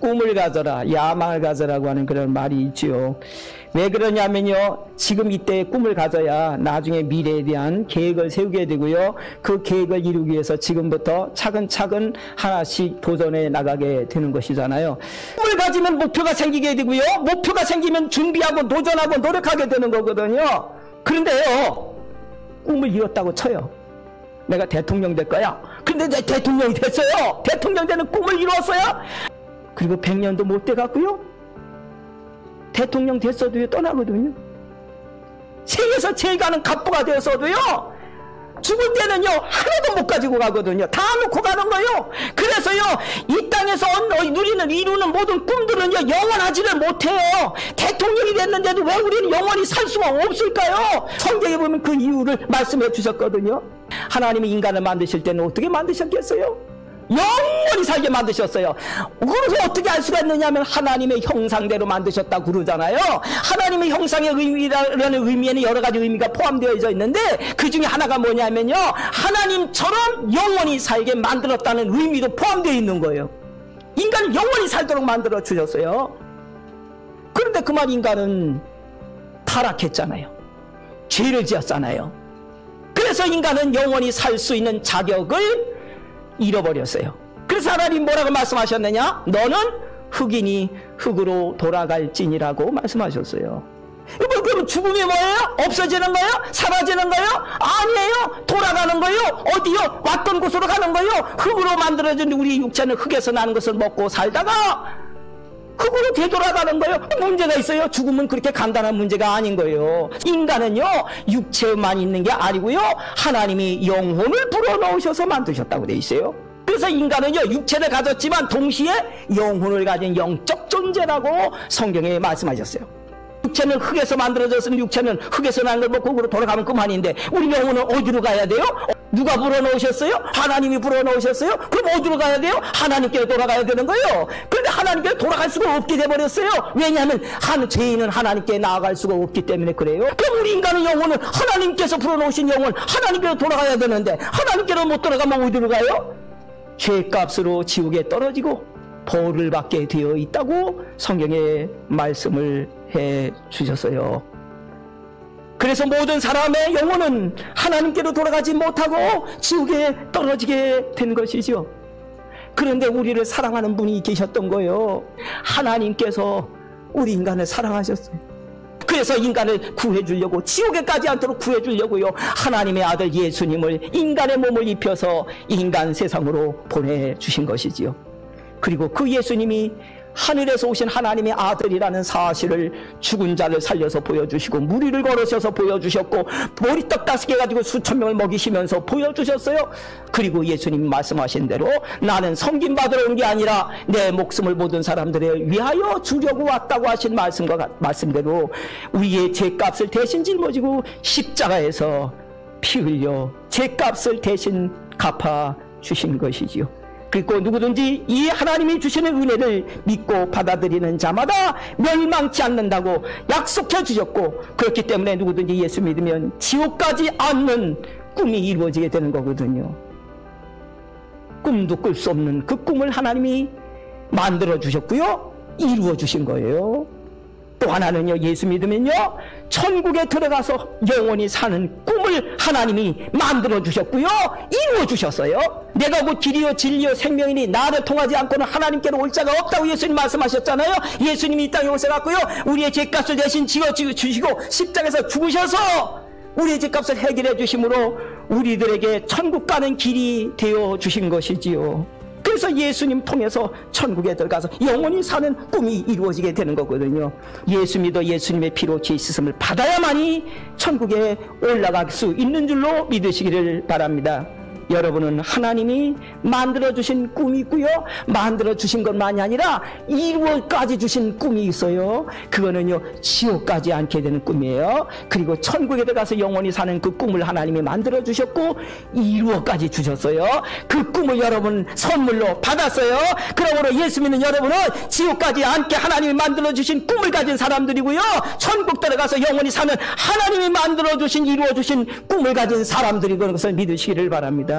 꿈을 가져라, 야망을 가져라고 하는 그런 말이 있지요. 왜 그러냐면요, 지금 이때 꿈을 가져야 나중에 미래에 대한 계획을 세우게 되고요, 그 계획을 이루기 위해서 지금부터 차근차근 하나씩 도전해 나가게 되는 것이잖아요. 꿈을 가지면 목표가 생기게 되고요, 목표가 생기면 준비하고 도전하고 노력하게 되는 거거든요. 그런데요, 꿈을 이뤘다고 쳐요. 내가 대통령 될 거야. 근데 내 대통령이 됐어요. 대통령 되는 꿈을 이루었어요. 그리고 100년도 못 돼갖고요, 대통령 됐어도요 떠나거든요. 세계에서 제일 가는 갑부가 되었어도요, 죽을 때는요 하나도 못 가지고 가거든요. 다 놓고 가는 거예요. 그래서요, 이 땅에서 누리는 이루는 모든 꿈들은요 영원하지를 못해요. 대통령이 됐는데도 왜 우리는 영원히 살 수가 없을까요? 성경에 보면 그 이유를 말씀해 주셨거든요. 하나님이 인간을 만드실 때는 어떻게 만드셨겠어요? 영원히 살게 만드셨어요. 그래서 어떻게 알 수가 있느냐면 하나님의 형상대로 만드셨다고 그러잖아요. 하나님의 형상의 의미라는 의미에는 여러 가지 의미가 포함되어 있는데, 그 중에 하나가 뭐냐면요, 하나님처럼 영원히 살게 만들었다는 의미도 포함되어 있는 거예요. 인간을 영원히 살도록 만들어 주셨어요. 그런데 그만 인간은 타락했잖아요. 죄를 지었잖아요. 그래서 인간은 영원히 살 수 있는 자격을 잃어버렸어요. 그래서 하나님 뭐라고 말씀하셨느냐? 너는 흙이니 흙으로 돌아갈지니라고 말씀하셨어요. 그럼 죽음이 뭐예요? 없어지는 거예요? 사라지는 거예요? 아니에요. 돌아가는 거예요. 어디요? 왔던 곳으로 가는 거예요. 흙으로 만들어진 우리 육체는 흙에서 나는 것을 먹고 살다가 흙으로 되돌아가는 거예요. 문제가 있어요. 죽음은 그렇게 간단한 문제가 아닌 거예요. 인간은요 육체만 있는 게 아니고요, 하나님이 영혼을 불어넣으셔서 만드셨다고 돼 있어요. 그래서 인간은요 육체를 가졌지만 동시에 영혼을 가진 영적 존재라고 성경에 말씀하셨어요. 육체는 흙에서 만들어졌으니 육체는 흙에서 난 걸 먹고 흙으로 돌아가면 그만인데, 우리 영혼은 어디로 가야 돼요? 누가 불어넣으셨어요? 하나님이 불어넣으셨어요? 그럼 어디로 가야 돼요? 하나님께로 돌아가야 되는 거예요. 그런데 하나님께로 돌아갈 수가 없게 돼버렸어요. 왜냐하면 죄인은 하나님께 나아갈 수가 없기 때문에 그래요. 그럼 우리 인간은 영혼은 하나님께서 불어넣으신 영혼, 하나님께로 돌아가야 되는데, 하나님께로 못 돌아가면 어디로 가요? 죄값으로 지옥에 떨어지고 벌을 받게 되어 있다고 성경에 말씀을 해 주셨어요. 그래서 모든 사람의 영혼은 하나님께로 돌아가지 못하고 지옥에 떨어지게 된 것이죠. 그런데 우리를 사랑하는 분이 계셨던 거예요. 하나님께서 우리 인간을 사랑하셨어요. 그래서 인간을 구해주려고, 지옥에 가지 않도록 구해주려고요, 하나님의 아들 예수님을 인간의 몸을 입혀서 인간 세상으로 보내주신 것이지요. 그리고 그 예수님이 하늘에서 오신 하나님의 아들이라는 사실을 죽은 자를 살려서 보여주시고, 무리를 걸으셔서 보여주셨고, 보리떡 5개 가지고 수천 명을 먹이시면서 보여주셨어요. 그리고 예수님이 말씀하신 대로 나는 섬김받으러 온 게 아니라 내 목숨을 모든 사람들을 위하여 주려고 왔다고 하신 말씀대로 우리의 죄값을 대신 짊어지고 십자가에서 피 흘려 죄값을 대신 갚아 주신 것이지요. 그리고 누구든지 이 하나님이 주시는 은혜를 믿고 받아들이는 자마다 멸망치 않는다고 약속해 주셨고, 그렇기 때문에 누구든지 예수 믿으면 지옥 가지 않는 꿈이 이루어지게 되는 거거든요. 꿈도 꿀 수 없는 그 꿈을 하나님이 만들어 주셨고요, 이루어 주신 거예요. 또 하나는요, 예수 믿으면요 천국에 들어가서 영원히 사는 꿈을 하나님이 만들어 주셨고요, 이루어 주셨어요. 내가 곧 길이요 진리요 생명이니 나를 통하지 않고는 하나님께로 올 자가 없다고 예수님 말씀하셨잖아요. 예수님이 이 땅에 오셔갖고요 우리의 죄값을 대신 지어주시고 십자가에서 죽으셔서 우리의 죄값을 해결해 주심으로 우리들에게 천국 가는 길이 되어 주신 것이지요. 그래서 예수님 통해서 천국에 들어가서 영원히 사는 꿈이 이루어지게 되는 거거든요. 예수 믿어 예수님의 피로 죄 씻음을 받아야만이 천국에 올라갈 수 있는 줄로 믿으시기를 바랍니다. 여러분은 하나님이 만들어주신 꿈이 있고요, 만들어주신 것만이 아니라 이루어까지 주신 꿈이 있어요. 그거는요 지옥 가지 않게 되는 꿈이에요. 그리고 천국에 들어가서 영원히 사는 그 꿈을 하나님이 만들어주셨고 이루어까지 주셨어요. 그 꿈을 여러분 선물로 받았어요. 그러므로 예수 믿는 여러분은 지옥 가지 않게 하나님이 만들어주신 꿈을 가진 사람들이고요, 천국 들어가서 영원히 사는 하나님이 만들어주신 이루어주신 꿈을 가진 사람들이 그런 것을 믿으시기를 바랍니다.